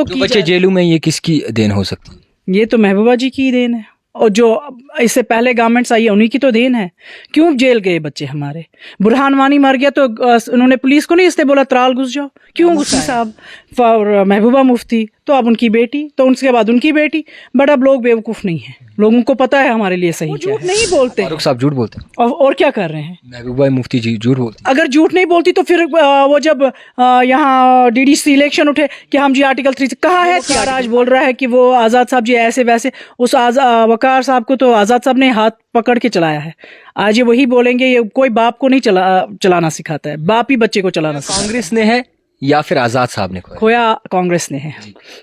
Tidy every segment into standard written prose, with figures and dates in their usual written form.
तो बच्चे जेलों में, ये किसकी देन हो सकती है? ये तो महबूबा जी की देन है, और जो इससे पहले गवर्नमेंट्स आई है उन्हीं की तो देन है। क्यों जेल गए बच्चे हमारे? बुरहान वानी मर गया तो उन्होंने पुलिस को नहीं इसलिए बोला त्राल घुस जाओ, क्यों घुसा साहब? और महबूबा मुफ्ती तो अब उनकी बेटी, तो उसके बाद उनकी बेटी। बट अब लोग बेवकूफ़ नहीं है, लोगों को पता है हमारे लिए सही क्या है। झूठ नहीं बोलते। फारूक साहब झूठ बोलते हैं। और क्या कर रहे हैं? महबूबा मुफ्ती जी झूठ बोलते अगर झूठ नहीं बोलती तो फिर वो जब यहाँ डीडीसी इलेक्शन उठे कि हम जी आर्टिकल 3 कहाँ है, क्या आज बोल रहा है कि वो आज़ाद साहब जी ऐसे वैसे। उस वकार साहब को तो आज़ाद साहब ने हाथ पकड़ के चलाया है। आज ये वही बोलेंगे, ये कोई बाप को नहीं चलाना सिखाता है, बाप ही बच्चे को चलाना सिखाता है। कांग्रेस ने है या फिर आजाद साहब ने खोया? कांग्रेस ने है,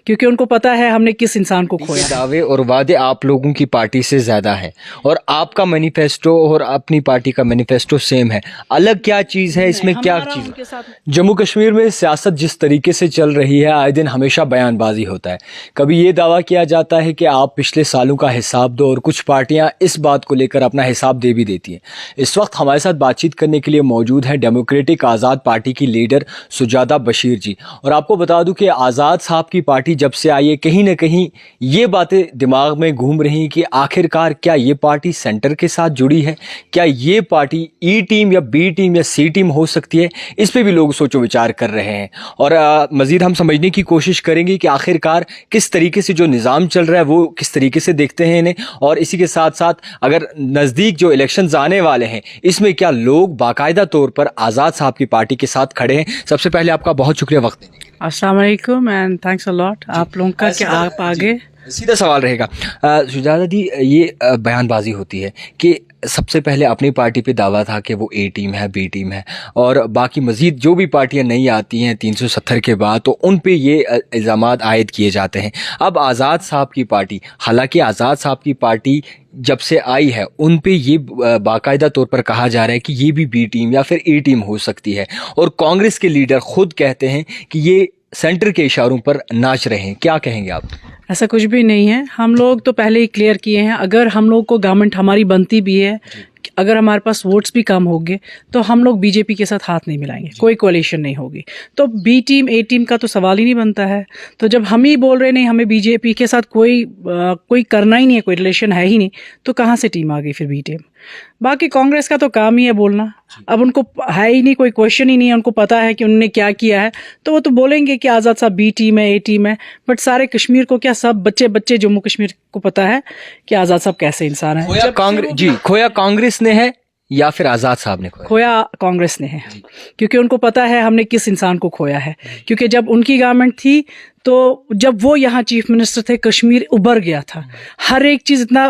क्योंकि उनको पता है हमने किस इंसान को खोया। दावे और वादे आप लोगों की पार्टी से ज्यादा है, और आपका मैनिफेस्टो और अपनी पार्टी का मैनिफेस्टो सेम है। अलग क्या चीज है इसमें? क्या चीज? जम्मू कश्मीर में सियासत जिस तरीके से चल रही है, आए दिन हमेशा बयानबाजी होता है। कभी ये दावा किया जाता है कि आप पिछले सालों का हिसाब दो, और कुछ पार्टियां इस बात को लेकर अपना हिसाब दे भी देती हैं। इस वक्त हमारे साथ बातचीत करने के लिए मौजूद है डेमोक्रेटिक आज़ाद पार्टी की लीडर सुजाता बशीर जी। और आपको बता दूं कि आज़ाद साहब की पार्टी जब से आई है, कहीं ना कहीं ये बातें दिमाग में घूम रही हैं कि आखिरकार क्या ये पार्टी सेंटर के साथ जुड़ी है? क्या ये पार्टी ई टीम या बी टीम या सी टीम हो सकती है? इस पे भी लोग सोचो विचार कर रहे हैं। और मजीद हम समझने की कोशिश करेंगे कि आखिरकार किस तरीके से जो निज़ाम चल रहा है वो किस तरीके से देखते हैं इन्हें। और इसी के साथ साथ अगर नज़दीक जो इलेक्शंस आने वाले हैं, इसमें क्या लोग बाकायदा तौर पर आज़ाद साहब की पार्टी के साथ खड़े हैं। सबसे पहले आपका बहुत शुक्रिया वक्त देने के लिए। अस्सलाम वालेकुम एंड थैंक्स अ लॉट। आप लोगों का क्या आप आगे सीधा सवाल रहेगा सुजाता दी, ये बयानबाजी होती है कि सबसे पहले अपनी पार्टी पे दावा था कि वो ए टीम है, बी टीम है, और बाकी मजीद जो भी पार्टियां नहीं आती हैं 370 के बाद, तो उन पे ये इल्ज़ामात आयद किए जाते हैं। अब आज़ाद साहब की पार्टी, हालांकि आज़ाद साहब की पार्टी जब से आई है उन पे ये बाकायदा तौर पर कहा जा रहा है कि ये भी बी टीम या फिर ए टीम हो सकती है, और कांग्रेस के लीडर खुद कहते हैं कि ये सेंटर के इशारों पर नाच रहे हैं। क्या कहेंगे आप? ऐसा कुछ भी नहीं है। हम लोग तो पहले ही क्लियर किए हैं, अगर हम लोग को गवर्नमेंट हमारी बनती भी है, अगर हमारे पास वोट्स भी कम होंगे तो हम लोग बीजेपी के साथ हाथ नहीं मिलाएंगे, कोई कोalition नहीं होगी। तो बी टीम ए टीम का तो सवाल ही नहीं बनता है। तो जब हम ही बोल रहे नहीं हमें बीजेपी के साथ कोई करना ही नहीं है, कोई रिलेशन है ही नहीं, तो कहाँ से टीम आ गई फिर बी टीम? बाकी कांग्रेस का तो काम ही है बोलना। अब उनको है ही नहीं, कोई क्वेश्चन ही नहीं है, उनको पता है कि उन्होंने क्या किया है, तो वो तो बोलेंगे कि आज़ाद साहब बी टीम है, ए टीम है। बट सारे कश्मीर को क्या, सब बच्चे जम्मू कश्मीर को पता है कि आज़ाद साहब कैसे इंसान है। खोया कांग्रेस ने है या फिर आज़ाद साहब ने खोया? कांग्रेस ने है, क्योंकि उनको पता है हमने किस इंसान को खोया है। क्योंकि जब उनकी गवर्नमेंट थी, तो जब वो यहाँ चीफ मिनिस्टर थे, कश्मीर उभर गया था। हर एक चीज़ इतना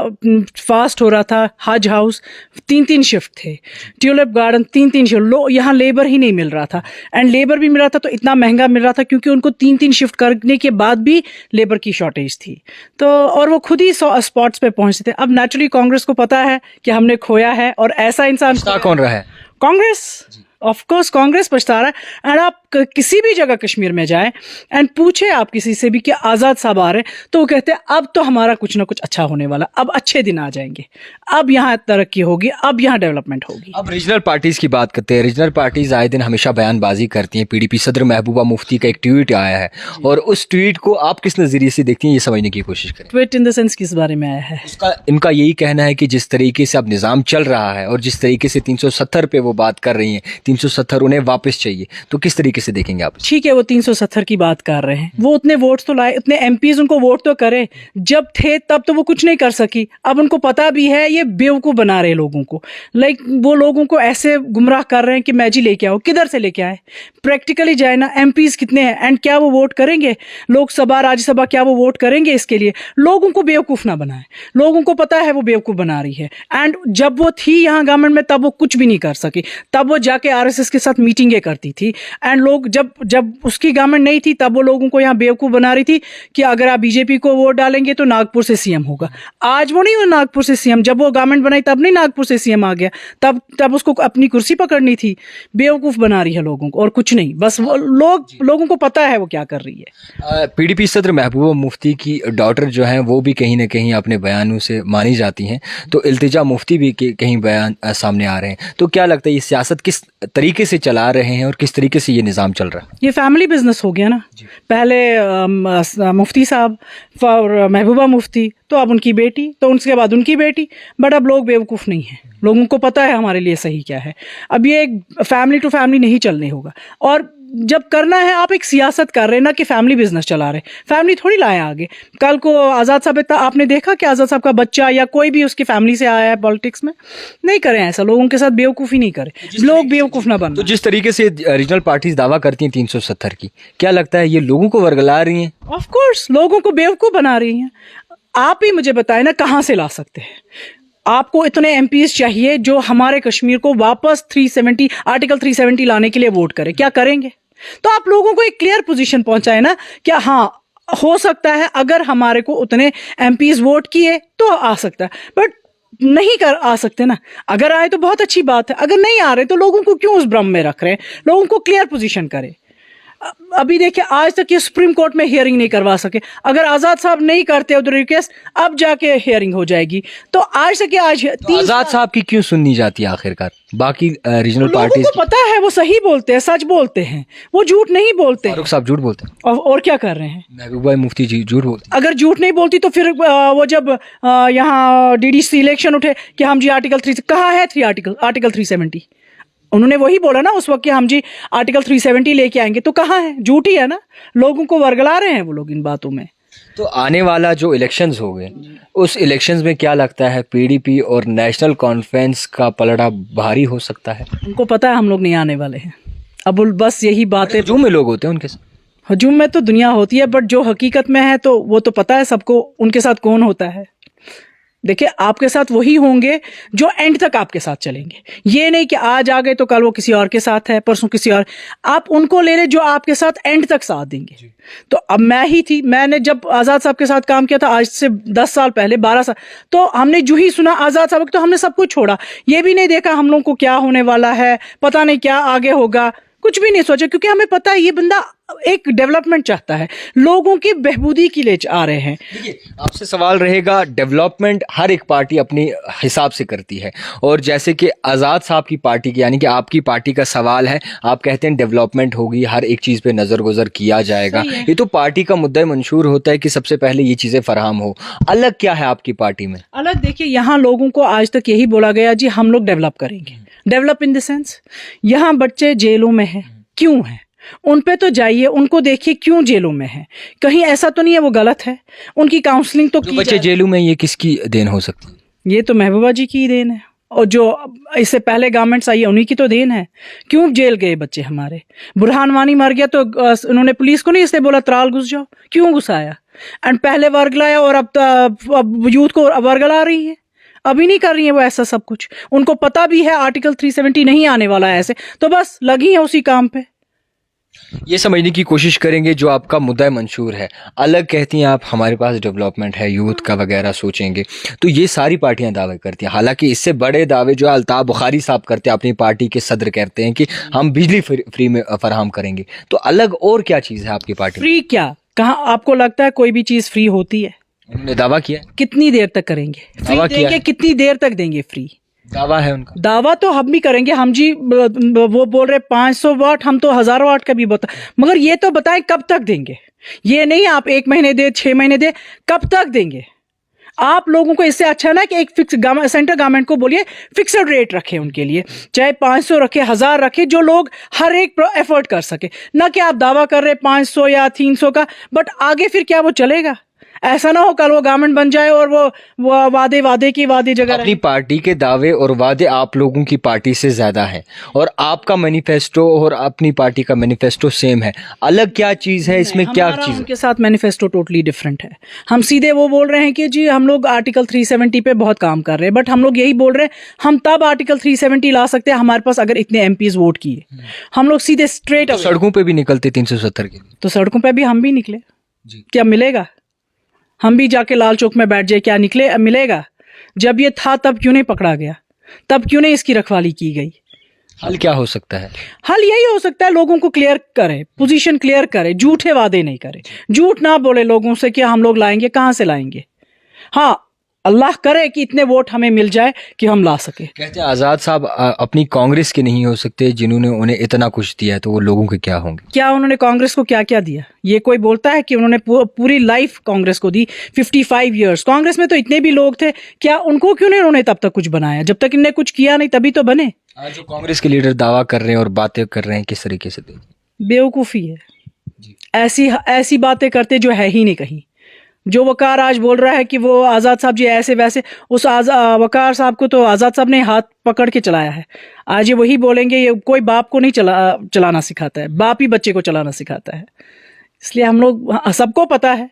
फास्ट हो रहा था। हज हाउस 3-3 शिफ्ट थे, ट्यूलिप गार्डन 3-3 शिफ्ट। यहाँ लेबर ही नहीं मिल रहा था, एंड लेबर भी मिल रहा था तो इतना महंगा मिल रहा था क्योंकि उनको 3-3 शिफ्ट करने के बाद भी लेबर की शॉर्टेज थी। तो और वो खुद ही स्पॉट्स पे पहुंचते थे। अब नेचुरली कांग्रेस को पता है कि हमने खोया है, और ऐसा इंसान कौन रहा है? कांग्रेस। ऑफ कोर्स कांग्रेस पछता रहा है। एंड आप किसी भी जगह कश्मीर में जाए एंड पूछे आप किसी से भी कि आज़ाद साहब आ रहे हैं, तो वो कहते हैं अब तो हमारा कुछ ना कुछ अच्छा होने वाला, अब अच्छे दिन आ जाएंगे, अब यहाँ तरक्की होगी, अब यहाँ डेवलपमेंट होगी। अब रीजनल पार्टीज की बात करते हैं। रीजनल पार्टीज आए दिन हमेशा बयानबाजी करती हैं। पीडीपी सदर महबूबा मुफ्ती का एक ट्वीट आया है, और उस ट्वीट को आप किस नज़रिए से देखती हैं, ये समझने की कोशिश करें। ट्वीट इन द सेंस किस बारे में आया है? इनका यही कहना है कि जिस तरीके से अब निज़ाम चल रहा है और जिस तरीके से 370 पे वो बात कर रही हैं, 370 उन्हें वापस चाहिए, तो किस तरीके से देखेंगे आप? ठीक है, वो 370 की बात कर रहे हैं, वो उतने वोट्स तो लाए, उतने एमपीज उनको वोट तो करे। जब थे तब तो वो कुछ नहीं कर सकी। अब उनको पता भी है ये बेवकूफ़ बना रहे लोगों को। लाइक वो लोगों को ऐसे गुमराह कर रहे हैं कि मैं जी लेके आओ। किधर से लेके आए? प्रैक्टिकली जाए ना। एमपीज कितने हैं एंड क्या वो वोट करेंगे? लोकसभा राज्यसभा क्या वो वोट करेंगे? इसके लिए लोगों को बेवकूफ़ ना बनाए। लोगों को पता है वो बेवकूफ़ बना रही है। एंड जब वो थी यहाँ गवर्नमेंट में तब वो कुछ भी नहीं कर सकी। तब वो जाके आरएसएस के साथ मीटिंगें करती थी, एंड लोग जब उसकी गवर्नमेंट नहीं थी तब वो लोगों को यहाँ बेवकूफ़ बना रही थी कि अगर आप बीजेपी को वोट डालेंगे तो नागपुर से सीएम होगा। आज वो नहीं हुआ नागपुर से सीएम। जब वो गवर्नमेंट बनाई तब नहीं नागपुर से सीएम आ गया, तब उसको अपनी कुर्सी पकड़नी थी। बेवकूफ़ बना रही है लोगों को और कुछ नहीं। बस वो लोगों को पता है वो क्या कर रही है। पीडीपी सदर महबूबा मुफ्ती की डॉटर जो हैं वो भी कहीं ना कहीं अपने बयानों से मानी जाती हैं, तो इल्तिजा मुफ्ती भी कहीं बयान सामने आ रहे हैं। तो क्या लगता है ये सियासत किस तरीके से चला रहे हैं और किस तरीके से ये निज़ाम चल रहा है? ये फैमिली बिजनेस हो गया ना। पहले मुफ्ती साहब और महबूबा मुफ्ती, तो अब उनकी बेटी, तो उसके बाद उनकी बेटी। बट अब लोग बेवकूफ़ नहीं हैं, लोगों को पता है हमारे लिए सही क्या है। अब ये एक फैमिली टू फैमिली नहीं चलने होगा। और जब करना है, आप एक सियासत कर रहे हैं ना कि फैमिली बिजनेस चला रहे, फैमिली थोड़ी लाए आगे। कल को आज़ाद साहब, आपने देखा कि आज़ाद साहब का बच्चा या कोई भी उसकी फैमिली से आया है पॉलिटिक्स में? नहीं करें ऐसा, लोगों के साथ बेवकूफ़ी नहीं करें, लोग बेवकूफ़ ना बनना। तो जिस तरीके से रीजनल पार्टीज दावा करती हैं 370 की, क्या लगता है ये लोगों को वर्गला रही हैं? ऑफ कोर्स लोगों को बेवकूफ़ बना रही हैं। आप ही मुझे बताएं ना, कहाँ से ला सकते हैं? आपको इतने एमपीज चाहिए जो हमारे कश्मीर को वापस 370 आर्टिकल 370 लाने के लिए वोट करें। क्या करेंगे? तो आप लोगों को एक क्लियर पोजीशन पहुंचाए ना, क्या हाँ हो सकता है अगर हमारे को उतने एमपीज वोट किए तो आ सकता है, बट नहीं कर आ सकते ना। अगर आए तो बहुत अच्छी बात है, अगर नहीं आ रहे तो लोगों को क्यों उस भ्रम में रख रहे हैं? लोगों को क्लियर पोजीशन करें। अभी देखिए, आज तक ये सुप्रीम कोर्ट में हियरिंग नहीं करवा सके। अगर आजाद साहब नहीं करते उधर रिक्वेस्ट, अब जाके हियरिंग हो जाएगी। तो आज तक आज तो आजाद साहब की क्यों सुननी जाती है आखिरकार? बाकी रीजनल पार्टीज को पता है वो सही बोलते हैं, सच बोलते हैं, वो झूठ नहीं बोलते। फारूक साहब झूठ बोलते हैं और क्या कर रहे हैं? महबूबा मुफ्ती जी झूठ बोलते हैं। अगर झूठ नहीं बोलती तो फिर वो जब यहाँ डीडीसी इलेक्शन उठे कि हम जी आर्टिकल 3, कहाँ है आर्टिकल 370? उन्होंने वही बोला ना उस वक्त कि हम जी आर्टिकल 370 लेके आएंगे, तो कहाँ है? झूठ ही है ना। लोगों को वर्गला रहे हैं वो लोग इन बातों में। तो आने वाला जो इलेक्शंस हो गए, उस इलेक्शंस में क्या लगता है पीडीपी और नेशनल कॉन्फ्रेंस का पलड़ा भारी हो सकता है? उनको पता है हम लोग नहीं आने वाले हैं। अब बस यही बातें, हजूम में लोग होते हैं उनके साथ। हजूम में तो दुनिया होती है, बट जो हकीकत में है तो वो तो पता है सबको उनके साथ कौन होता है। देखिए, आपके साथ वही होंगे जो एंड तक आपके साथ चलेंगे। ये नहीं कि आज आ गए तो कल वो किसी और के साथ है, परसों किसी और। आप उनको ले लें जो आपके साथ एंड तक साथ देंगे। तो अब मैं ही थी, मैंने जब आज़ाद साहब के साथ काम किया था, आज से 10 साल पहले, 12 साल, तो हमने जो ही सुना आज़ाद साहब, तो हमने सब कुछ छोड़ा। ये भी नहीं देखा हम लोगों को क्या होने वाला है, पता नहीं क्या आगे होगा, कुछ भी नहीं सोचा, क्योंकि हमें पता है ये बंदा एक डेवलपमेंट चाहता है, लोगों की बेहबूदी के लिए आ रहे हैं। देखिए, आपसे सवाल रहेगा, डेवलपमेंट हर एक पार्टी अपनी हिसाब से करती है, और जैसे कि आज़ाद साहब की पार्टी की, यानी कि आपकी पार्टी का सवाल है, आप कहते हैं डेवलपमेंट होगी, हर एक चीज़ पे नज़र गुजर किया जाएगा। ये तो पार्टी का मुद्दा मंशूर होता है कि सबसे पहले ये चीज़ें फराहम हो। अलग क्या है आपकी पार्टी में? अलग देखिए, यहाँ लोगों को आज तक यही बोला गया जी हम लोग डेवलप करेंगे। डेवलप इन द सेंस, यहाँ बच्चे जेलों में हैं, क्यों हैं? उन पे तो जाइए, उनको देखिए क्यों जेलों में है। कहीं ऐसा तो नहीं है वो गलत है? उनकी काउंसलिंग तो की बच्चे जेलों में, ये किसकी देन हो सकती है? ये तो महबूबा जी की देन है, और जो इससे पहले गवर्नमेंट्स आई है उन्हीं की तो देन है। क्यों जेल गए बच्चे हमारे? बुरहान वानी मर गया तो उन्होंने पुलिस को नहीं इसलिए बोला त्राल घुस जाओ, क्यों घुसाया? एंड पहले वर्ग लाया और अब यूथ को वर्ग ला रही है। अभी नहीं कर रही है वो ऐसा सब कुछ। उनको पता भी है आर्टिकल 370 नहीं आने वाला है ऐसे, तो बस लगी है उसी काम पे। ये समझने की कोशिश करेंगे जो आपका मुद्दा मंशूर है। अलग कहती हैं आप हमारे पास डेवलपमेंट है, यूथ का वगैरह सोचेंगे, तो ये सारी पार्टियां दावे करती हैं। हालांकि इससे बड़े दावे जो अल्ताफ बुखारी साहब करते हैं, अपनी पार्टी के सदर कहते हैं कि हम बिजली फ्री में फराहम करेंगे। तो अलग और क्या चीज़ है आपकी पार्टी? फ्री क्या? कहाँ आपको लगता है कोई भी चीज़ फ्री होती है? उन्होंने दावा किया। कितनी देर तक करेंगे? दावा किया, कितनी देर तक देंगे फ्री? दावा है उनका। दावा तो हम भी करेंगे। हम जी वो बोल रहे 500 वाट, हम तो 1000 वाट का भी बता, मगर ये तो बताएं कब तक देंगे। ये नहीं आप 1 महीने दे, 6 महीने दे, कब तक देंगे? आप लोगों को इससे अच्छा ना कि एक फिक्स सेंट्रल गवर्नमेंट को बोलिए फिक्स्ड रेट रखे उनके लिए, चाहे 500 रखे, 1000 रखे, जो लोग हर एक एफर्ट कर सके। ना कि आप दावा कर रहे 500 या 300 का, बट आगे फिर क्या वो चलेगा? ऐसा ना हो कल वो गवर्नमेंट बन जाए और वो वादे की जगह अपनी पार्टी के दावे और वादे आप लोगों की पार्टी से ज्यादा है, और आपका मैनिफेस्टो और अपनी पार्टी का मैनिफेस्टो सेम है। अलग क्या चीज है इसमें? क्या चीज? उनके साथ मैनिफेस्टो टोटली डिफरेंट है। हम सीधे वो बोल रहे हैं कि जी हम लोग आर्टिकल 370 पे बहुत काम कर रहे हैं, बट हम लोग यही बोल रहे हैं हम तब आर्टिकल 370 ला सकते हैं हमारे पास अगर इतने एमपीज वोट किए। हम लोग सीधे स्ट्रेट सड़कों पे भी निकलते 370 के। तो सड़कों पे भी हम भी निकले जी, क्या मिलेगा? हम भी जाके लाल चौक में बैठ जाए, क्या निकले मिलेगा? जब ये था तब क्यों नहीं पकड़ा गया? तब क्यों नहीं इसकी रखवाली की गई? हल क्या हो सकता है? हल यही हो सकता है लोगों को क्लियर करे, पोजीशन क्लियर करे, झूठे वादे नहीं करे, झूठ ना बोले लोगों से कि हम लोग लाएंगे। कहाँ से लाएंगे? हाँ, अल्लाह करे कि इतने वोट हमें मिल जाए कि हम ला सके। कहते हैं आज़ाद साहब अपनी कांग्रेस के नहीं हो सकते, जिन्होंने उन्हें इतना कुछ दिया है तो वो लोगों के क्या होंगे? क्या उन्होंने कांग्रेस को क्या क्या दिया? ये कोई बोलता है कि उन्होंने पूरी लाइफ कांग्रेस को दी, 55 इयर्स। कांग्रेस में तो इतने भी लोग थे, क्या उनको क्यों नहीं उन्होंने तब तक कुछ बनाया? जब तक इनने कुछ किया नहीं तभी तो बने। आज जो कांग्रेस के लीडर दावा कर रहे हैं और बातें कर रहे हैं, किस तरीके से? बेवकूफ़ी है, ऐसी ऐसी बातें करते जो है ही नहीं कहीं। जो वकार आज बोल रहा है कि वो आज़ाद साहब जी ऐसे वैसे, उस वकार साहब को तो आज़ाद साहब ने हाथ पकड़ के चलाया है। आज ये वही बोलेंगे, ये कोई बाप को नहीं चलाना सिखाता है, बाप ही बच्चे को चलाना सिखाता है। इसलिए हम लोग, सबको पता है,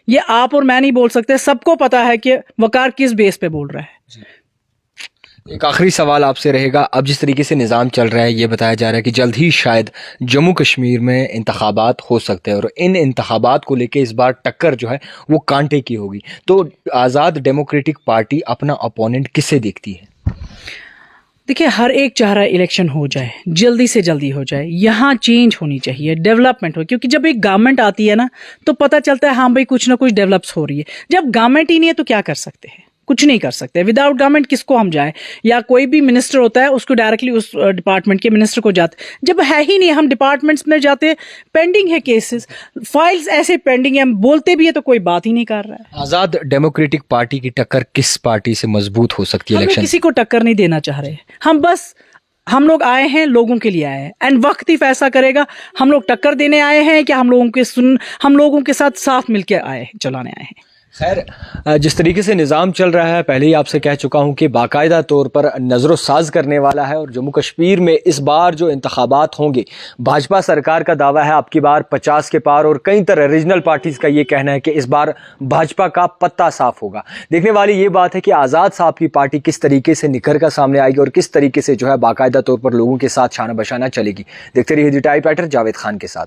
ये आप और मैं नहीं बोल सकते, सबको पता है कि वकार किस बेस पे बोल रहा है। एक आखिरी सवाल आपसे रहेगा, अब जिस तरीके से निज़ाम चल रहा है, ये बताया जा रहा है कि जल्द ही शायद जम्मू कश्मीर में इंतखाबात हो सकते हैं और इन इंतखाबात को लेके इस बार टक्कर जो है वो कांटे की होगी, तो आज़ाद डेमोक्रेटिक पार्टी अपना अपोनेंट किससे देखती है? देखिए, हर एक चाह रहा है इलेक्शन हो जाए, जल्दी से जल्दी हो जाए, यहाँ चेंज होनी चाहिए, डेवलपमेंट हो, क्योंकि जब एक गवर्नमेंट आती है ना तो पता चलता है हाँ भाई कुछ ना कुछ डेवलप्स हो रही है। जब गवर्नमेंट ही नहीं है तो क्या कर सकते हैं? कुछ नहीं कर सकते। विदाउट गवर्नमेंट किसको हम जाए? या कोई भी मिनिस्टर होता है उसको डायरेक्टली उस डिपार्टमेंट के मिनिस्टर को जाते, जब है ही नहीं हम डिपार्टमेंट्स में जाते, पेंडिंग है केसेस, फाइल्स ऐसे पेंडिंग है, हम बोलते भी है तो कोई बात ही नहीं कर रहा है। आज़ाद डेमोक्रेटिक पार्टी की टक्कर किस पार्टी से मजबूत हो सकती है? हम इलेक्शन किसी को टक्कर नहीं देना चाह रहे, हम लोग आए हैं लोगों के लिए आए हैं, एंड वक्त ही फैसला करेगा हम लोग टक्कर देने आए हैं कि हम लोगों के साथ साथ मिलकर आए हैं, चलाने आए हैं। खैर, जिस तरीके से निज़ाम चल रहा है, पहले ही आपसे कह चुका हूं कि बाकायदा तौर पर नज़रो साज करने वाला है और जम्मू कश्मीर में इस बार जो इंतखाबात होंगे, भाजपा सरकार का दावा है आपकी बार 50 के पार, और कई तरह रीजनल पार्टीज़ का ये कहना है कि इस बार भाजपा का पत्ता साफ होगा। देखने वाली ये बात है कि आज़ाद साहब की पार्टी किस तरीके से निखर कर सामने आएगी और किस तरीके से जो है बाकायदा तौर पर लोगों के साथ शाना बशाना चलेगी। देखते रहिए the type writer Javed Khan के साथ।